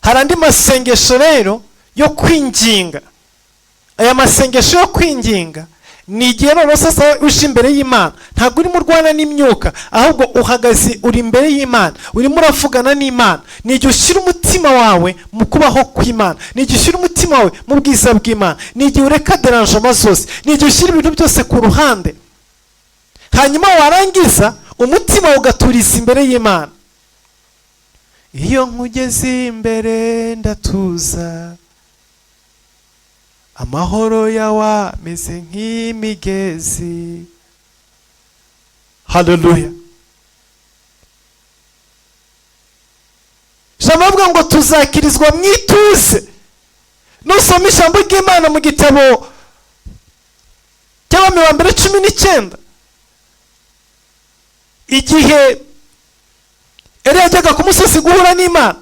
hari andi masengesho rero yo kwinginga. Aya masengesho yo kwinginga ni igihe noneho sasa uje imbere y'Imana, ntabwo urimo urwana n'imyuka, ahubwo uhagaze uri imbere y'Imana, urimo uravugana n'Imana. Ni igihe ushyira umutima wawe mu kubaho kw'Imana, ni igihe ushyira umutima wawe mu bwiza bw'Imana, ni igihe ureka deranjema zose, ni igihe ushyira ibintu byose ku ruhande, hanyuma warangiza umutima ugaturiza imbere y'Imana. Iyo nkugeze imbere ndatuza, amahoro yawe ameze nk'imigezi. Haleluya. Ijambo rivuga ngo tuzakirizwa mu ituze. Nusoma ijambo ry'Imana mu gitabo cy'Abami ba mbere 19, igihe Eliya yajyaga ku musozi guhura n'Imana,